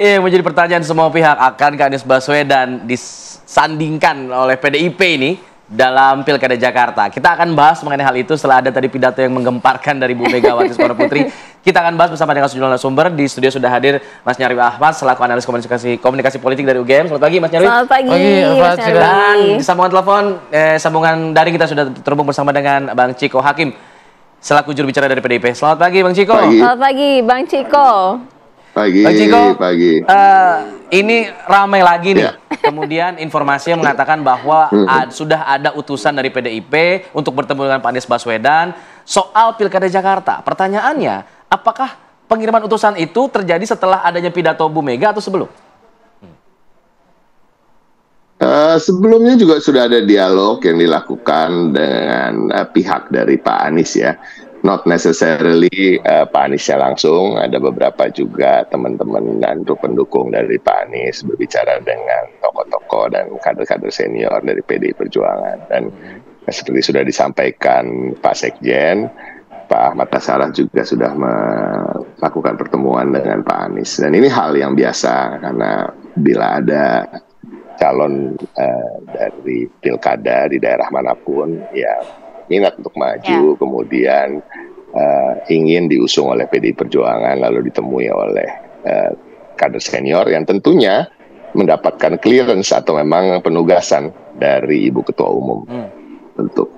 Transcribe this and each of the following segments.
Menjadi pertanyaan semua pihak, akankah Anies Baswedan disandingkan oleh PDIP ini dalam Pilkada Jakarta? Kita akan bahas mengenai hal itu setelah ada tadi pidato yang menggemparkan dari Bu Megawati Soekarno Putri. Kita akan bahas bersama dengan sejumlah narasumber. Di studio sudah hadir Mas Nyarwi Ahmad selaku analis komunikasi politik dari UGM. Selamat pagi Mas Nyarwi. Selamat pagi, Mas Nyarwi. Dan di sambungan telepon, sambungan daring kita sudah terhubung bersama dengan Bang Ciko Hakim selaku juru bicara dari PDIP. Selamat pagi Bang Ciko. Selamat pagi Bang Ciko. Pagi, Bang Ciko, pagi. Ini ramai lagi nih. Kemudian informasi yang mengatakan bahwa sudah ada utusan dari PDIP untuk bertemu dengan Pak Anies Baswedan soal Pilkada Jakarta. Pertanyaannya, apakah pengiriman utusan itu terjadi setelah adanya pidato Bu Mega atau sebelum? Sebelumnya juga sudah ada dialog yang dilakukan dengan pihak dari Pak Anies ya. Not necessarily Pak Aniesnya langsung, ada beberapa juga teman-teman dan pendukung dari Pak Anies berbicara dengan tokoh-tokoh dan kader-kader senior dari PDI Perjuangan. Dan seperti sudah disampaikan Pak Sekjen, Pak Ahmad Basarah juga sudah melakukan pertemuan dengan Pak Anies. Dan ini hal yang biasa karena bila ada calon dari pilkada di daerah manapun, ya minat untuk maju, kemudian ingin diusung oleh PDI Perjuangan, lalu ditemui oleh kader senior yang tentunya mendapatkan clearance atau memang penugasan dari Ibu Ketua Umum untuk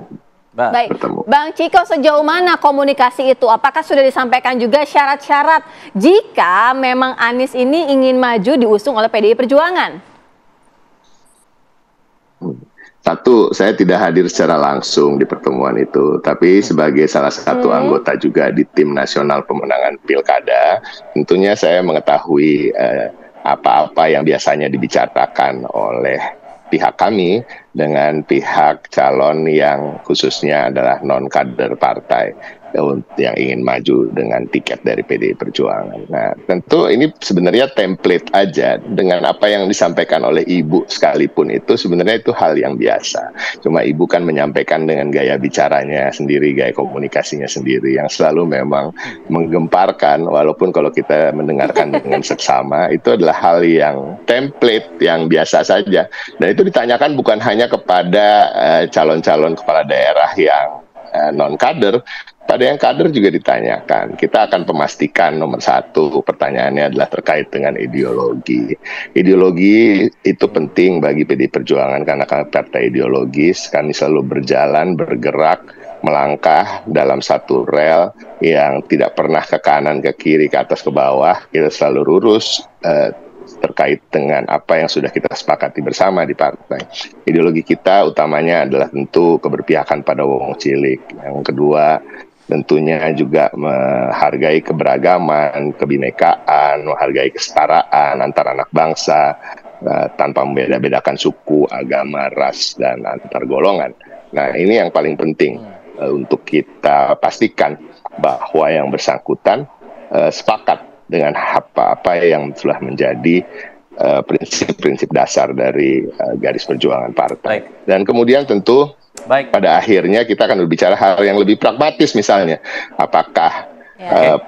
bertemu. Bang Ciko, sejauh mana komunikasi itu? Apakah sudah disampaikan juga syarat-syarat jika memang Anies ini ingin maju diusung oleh PDI Perjuangan? Satu, saya tidak hadir secara langsung di pertemuan itu, tapi sebagai salah satu anggota juga di tim nasional pemenangan pilkada, tentunya saya mengetahui apa-apa yang biasanya dibicarakan oleh pihak kami dengan pihak calon yang khususnya adalah non-kader partai yang ingin maju dengan tiket dari PDI Perjuangan. Nah, tentu ini sebenarnya template aja dengan apa yang disampaikan oleh Ibu sekalipun itu sebenarnya itu hal yang biasa. Cuma Ibu kan menyampaikan dengan gaya bicaranya sendiri, gaya komunikasinya sendiri yang selalu memang menggemparkan, walaupun kalau kita mendengarkan dengan seksama itu adalah hal yang template yang biasa saja. Dan itu ditanyakan bukan hanya kepada calon-calon kepala daerah yang non-kader, pada yang kader juga ditanyakan. Kita akan memastikan nomor satu pertanyaannya adalah terkait dengan ideologi. Ideologi itu penting bagi PDI Perjuangan karena kami partai ideologis, kami selalu berjalan, bergerak, melangkah dalam satu rel yang tidak pernah ke kanan, ke kiri, ke atas, ke bawah. Kita selalu lurus terkait dengan apa yang sudah kita sepakati bersama di partai. Ideologi kita utamanya adalah tentu keberpihakan pada wong cilik. Yang kedua, tentunya juga menghargai keberagaman, kebinekaan, menghargai kesetaraan antar anak bangsa tanpa membeda-bedakan suku, agama, ras, dan antar golongan. Nah, ini yang paling penting untuk kita pastikan bahwa yang bersangkutan sepakat dengan apa-apa yang telah menjadi prinsip-prinsip dasar dari garis perjuangan partai. Dan kemudian tentu pada akhirnya kita akan berbicara hal yang lebih pragmatis, misalnya apakah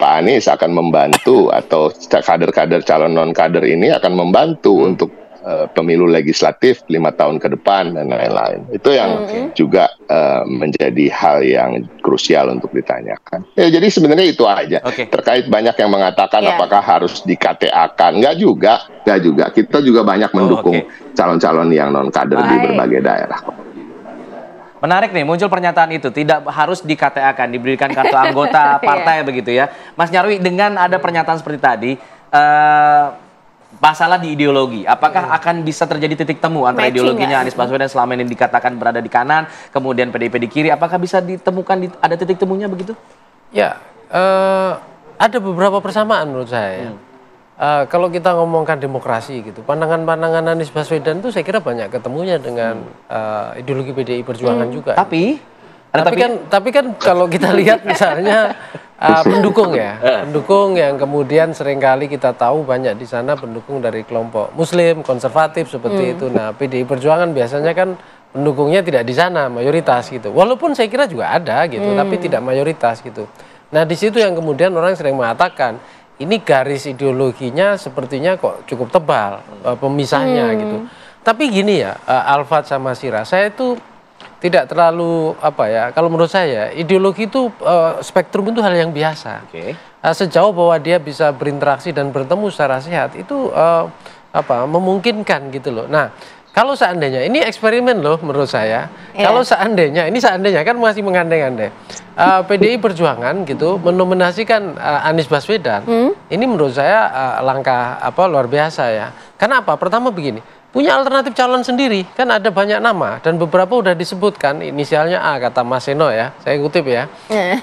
Pak Anies akan membantu atau kader-kader calon non-kader ini akan membantu untuk pemilu legislatif 5 tahun ke depan dan lain-lain. Itu yang juga menjadi hal yang krusial untuk ditanyakan. Ya, jadi sebenarnya itu aja. Terkait banyak yang mengatakan apakah harus di-KTA-kan. Enggak juga. Kita juga banyak mendukung calon-calon yang non-kader di berbagai daerah. Menarik nih, muncul pernyataan itu. Tidak harus di-KTA-kan, diberikan kartu anggota partai begitu ya. Mas Nyarwi, dengan ada pernyataan seperti tadi, masalah di ideologi, apakah akan bisa terjadi titik temu antara ideologinya Anies Baswedan selama ini dikatakan berada di kanan, kemudian PDIP di kiri, apakah bisa ditemukan ada titik temunya begitu? Ya, ada beberapa persamaan menurut saya. Kalau kita ngomongkan demokrasi gitu, pandangan-pandangan Anies Baswedan itu saya kira banyak ketemunya dengan ideologi PDI Perjuangan juga. Tapi kan kalau kita lihat misalnya pendukung yang kemudian seringkali kita tahu banyak di sana pendukung dari kelompok Muslim, konservatif seperti itu. Nah, PDI Perjuangan biasanya kan pendukungnya tidak di sana, mayoritas gitu. Walaupun saya kira juga ada gitu, tapi tidak mayoritas gitu. Nah, di situ yang kemudian orang sering mengatakan ini garis ideologinya sepertinya kok cukup tebal pemisahnya gitu. Tapi gini ya, Alfat sama Sira, saya itu tidak terlalu apa ya, kalau menurut saya ideologi itu spektrum itu hal yang biasa. Sejauh bahwa dia bisa berinteraksi dan bertemu secara sehat itu memungkinkan gitu loh. Nah, kalau seandainya, ini eksperimen loh menurut saya, kalau seandainya, ini seandainya kan masih mengandai-andai, PDI Perjuangan gitu menominasikan Anies Baswedan, ini menurut saya langkah luar biasa ya. Karena apa? Pertama begini, punya alternatif calon sendiri, kan ada banyak nama dan beberapa udah disebutkan, inisialnya A kata Mas Seno ya, saya kutip ya.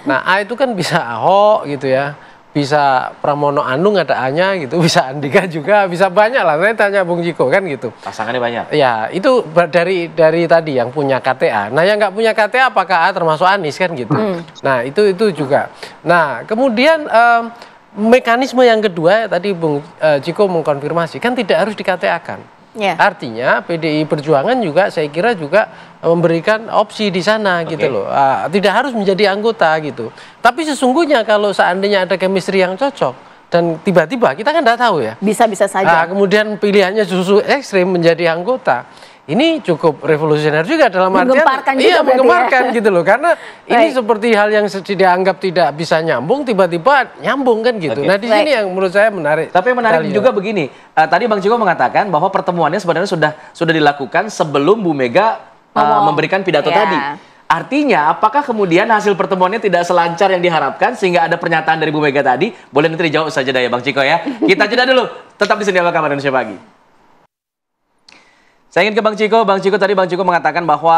Nah A itu kan bisa Ahok gitu ya. Bisa Pramono Anung ada A-nya gitu, bisa Andika juga, bisa banyak lah. Saya tanya Bung Jiko kan gitu. Pasangannya banyak. Ya itu dari tadi yang punya KTA. Nah yang nggak punya KTA apakah A termasuk Anies kan gitu. Nah itu juga. Nah kemudian mekanisme yang kedua tadi Bung Jiko mengkonfirmasi kan tidak harus di-KTA-kan. Artinya PDI Perjuangan juga saya kira juga memberikan opsi di sana gitu loh. Tidak harus menjadi anggota gitu. Tapi sesungguhnya kalau seandainya ada chemistry yang cocok dan tiba-tiba kita kan tidak tahu ya. Bisa-bisa saja. Kemudian pilihannya justru ekstrim menjadi anggota. Ini cukup revolusioner juga dalam artian menggemparkan gitu loh, karena ini seperti hal yang dianggap tidak bisa nyambung tiba-tiba nyambung kan gitu. Nah di sini yang menurut saya menarik. Tapi menarik juga begini, tadi Bang Ciko mengatakan bahwa pertemuannya sebenarnya sudah dilakukan sebelum Bu Mega memberikan pidato tadi. Artinya apakah kemudian hasil pertemuannya tidak selancar yang diharapkan sehingga ada pernyataan dari Bu Mega tadi? Boleh nanti dijawab saja ya Bang Ciko ya. Kita jeda dulu, tetap di sini apa kabar Indonesia Pagi. Saya ingin ke Bang Ciko. Bang Ciko tadi mengatakan bahwa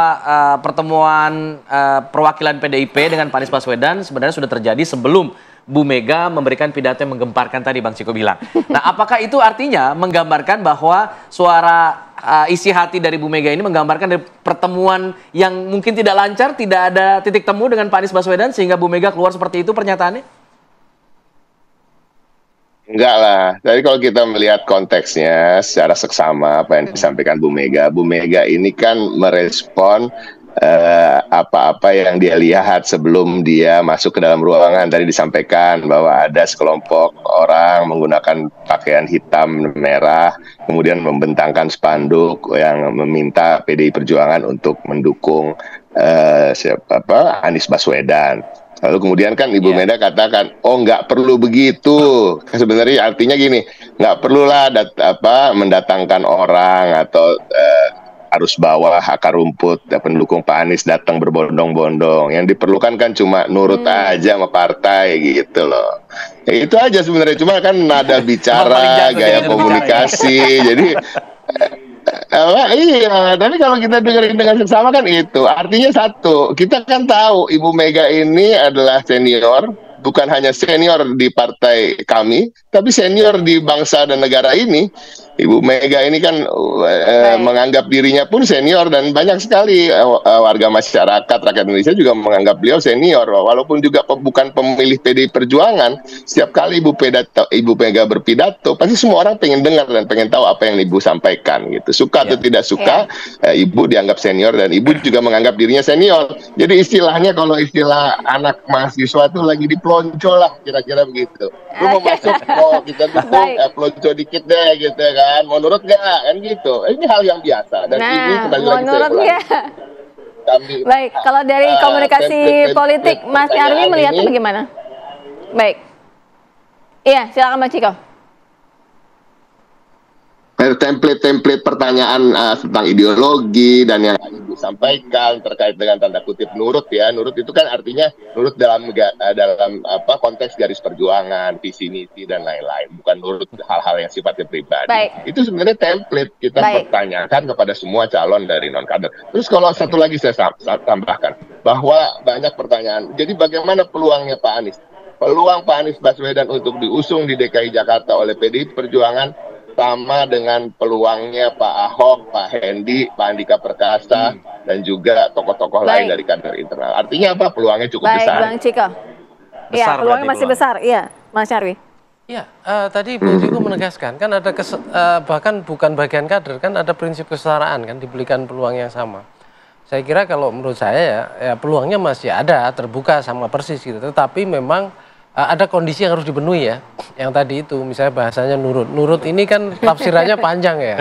pertemuan perwakilan PDIP dengan Pak Anies Baswedan sebenarnya sudah terjadi sebelum Bu Mega memberikan pidato yang menggemparkan tadi Bang Ciko bilang. Nah, apakah itu artinya menggambarkan bahwa suara isi hati dari Bu Mega ini menggambarkan dari pertemuan yang mungkin tidak lancar, tidak ada titik temu dengan Pak Anies Baswedan sehingga Bu Mega keluar seperti itu pernyataannya? Enggak lah. Jadi kalau kita melihat konteksnya secara seksama apa yang disampaikan Bu Mega ini kan merespon apa-apa yang dia lihat sebelum dia masuk ke dalam ruangan. Tadi disampaikan bahwa ada sekelompok orang menggunakan pakaian hitam merah, kemudian membentangkan spanduk yang meminta PDI Perjuangan untuk mendukung Anies Baswedan. Lalu kemudian kan Ibu Mega katakan, oh nggak perlu begitu. Sebenarnya artinya gini, nggak perlulah mendatangkan orang atau harus bawa akar rumput pendukung Pak Anies datang berbondong-bondong. Yang diperlukan kan cuma nurut aja sama partai gitu loh. Ya, itu aja sebenarnya, cuma kan nada bicara, gaya komunikasi. Jadi iya, tapi kalau kita dengerin dengan seksama kan itu artinya satu, kita kan tahu Ibu Mega ini adalah senior, bukan hanya senior di partai kami, tapi senior di bangsa dan negara ini. Ibu Mega ini kan menganggap dirinya pun senior dan banyak sekali warga masyarakat, rakyat Indonesia juga menganggap beliau senior. Walaupun juga bukan pemilih PDI Perjuangan, setiap kali Ibu Mega berpidato, pasti semua orang pengen dengar dan pengen tahu apa yang Ibu sampaikan gitu. Suka atau tidak suka, Ibu dianggap senior dan Ibu juga menganggap dirinya senior. Jadi istilahnya kalau istilah anak mahasiswa itu lagi dipelonco lah, kira-kira begitu. Lu mau masuk, kita dukung, pelonco dikit deh gitu kan. Mau nurut nggak kan gitu. Ini hal yang biasa dan ini kembali lagi saya ulangi. Baik, kalau dari komunikasi politik Mas Nyarwi melihatnya bagaimana? Baik. Iya, silakan Mas Ciko. Template pertanyaan tentang ideologi dan yang Ibu sampaikan terkait dengan tanda kutip nurut ya. Nurut itu kan artinya nurut dalam konteks garis perjuangan, visi misi dan lain-lain, bukan nurut hal-hal yang sifatnya pribadi. Itu sebenarnya template kita pertanyakan kepada semua calon dari non kader. Terus kalau satu lagi saya tambahkan bahwa banyak pertanyaan. Jadi bagaimana peluangnya Pak Anies? Peluang Pak Anies Baswedan untuk diusung di DKI Jakarta oleh PDI Perjuangan sama dengan peluangnya Pak Ahok, Pak Hendi, Pak Andika Perkasa, dan juga tokoh-tokoh lain dari kader internal. Artinya apa? Peluangnya cukup besar. Bang Ciko. Iya, peluangnya masih besar. Iya, Mas Nyarwi. Iya, tadi Bung Ciko menegaskan, kan ada bahkan bukan bagian kader, kan ada prinsip kesetaraan, kan diberikan peluang yang sama. Saya kira kalau menurut saya ya peluangnya masih ada, terbuka sama persis gitu. Tetapi memang ada kondisi yang harus dipenuhi ya. Yang tadi itu misalnya bahasanya nurut. Nurut ini kan tafsirannya panjang ya.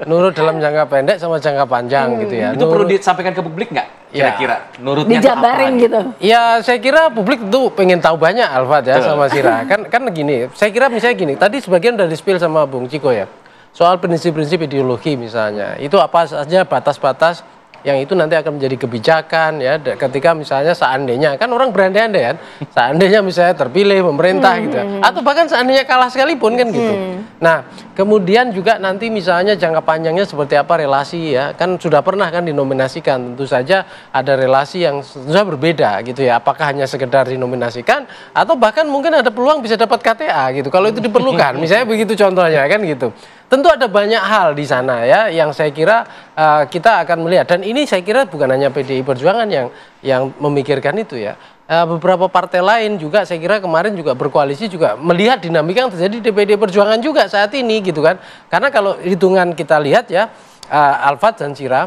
Nurut dalam jangka pendek sama jangka panjang gitu ya. Itu perlu disampaikan ke publik nggak? Kira-kira nurutnya dijabarin gitu. Ya saya kira publik tuh pengen tahu banyak Alfat ya sama Sira. Kan gini, saya kira misalnya gini, tadi sebagian udah di-spill sama Bung Ciko ya. Soal prinsip-prinsip ideologi misalnya. Itu apa saja batas-batas yang itu nanti akan menjadi kebijakan ya ketika misalnya seandainya kan orang berandai-andai kan seandainya misalnya terpilih pemerintah gitu ya, atau bahkan seandainya kalah sekalipun kan gitu. Nah kemudian juga nanti misalnya jangka panjangnya seperti apa relasi ya, kan sudah pernah kan dinominasikan, tentu saja ada relasi yang sudah berbeda gitu ya, apakah hanya sekedar dinominasikan atau bahkan mungkin ada peluang bisa dapat KTA gitu kalau itu diperlukan misalnya begitu contohnya kan gitu. Tentu ada banyak hal di sana ya yang saya kira kita akan melihat, dan ini saya kira bukan hanya PDI Perjuangan yang memikirkan itu ya. Beberapa partai lain juga saya kira kemarin juga berkoalisi juga melihat dinamika yang terjadi di PDI Perjuangan juga saat ini gitu kan. Karena kalau hitungan kita lihat ya Alfat dan Sira,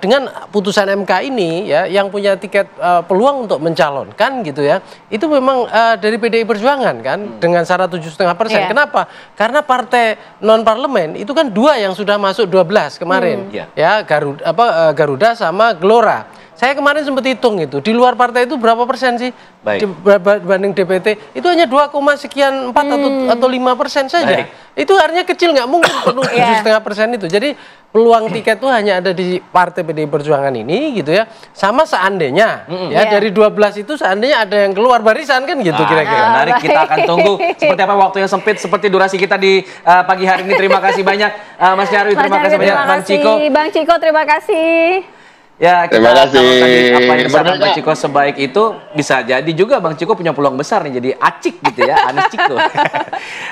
dengan putusan MK ini ya yang punya tiket peluang untuk mencalonkan gitu ya, itu memang dari PDI Perjuangan kan dengan syarat 7,5%. Kenapa? Karena partai non parlemen itu kan 2 yang sudah masuk 12 kemarin ya, Garuda sama Gelora. Saya kemarin sempat hitung itu, di luar partai itu berapa persen sih dibanding DPT? Itu hanya 2, sekian 4 atau 5% saja. Itu artinya kecil, nggak mungkin perlu 7,5% itu. Jadi peluang tiket itu hanya ada di partai PDI Perjuangan ini gitu ya. Sama seandainya ya dari 12 itu seandainya ada yang keluar barisan kan gitu kira-kira. Menarik, kita akan tunggu seperti apa waktu yang sempit, seperti durasi kita di pagi hari ini. Terima kasih banyak Mas Nyarwi, terima kasih banyak Bang Ciko. Bang Ciko, terima kasih. Ya, kita terima kasih. Kalau tadi apa yang disampaikan Bang Ciko sebaik itu, bisa jadi juga Bang Ciko punya peluang besar nih jadi acik gitu ya, Anies Ciko.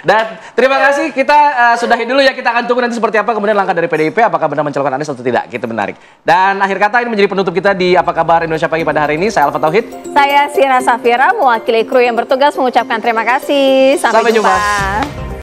Dan terima kasih, kita sudahi dulu ya, kita akan tunggu nanti seperti apa kemudian langkah dari PDIP, apakah benar mencalonkan Anies atau tidak, gitu menarik. Dan akhir kata ini menjadi penutup kita di Apa Kabar Indonesia Pagi pada hari ini. Saya Alfa Tauhid. Saya Sira Safira, mewakili kru yang bertugas mengucapkan terima kasih. Sampai jumpa.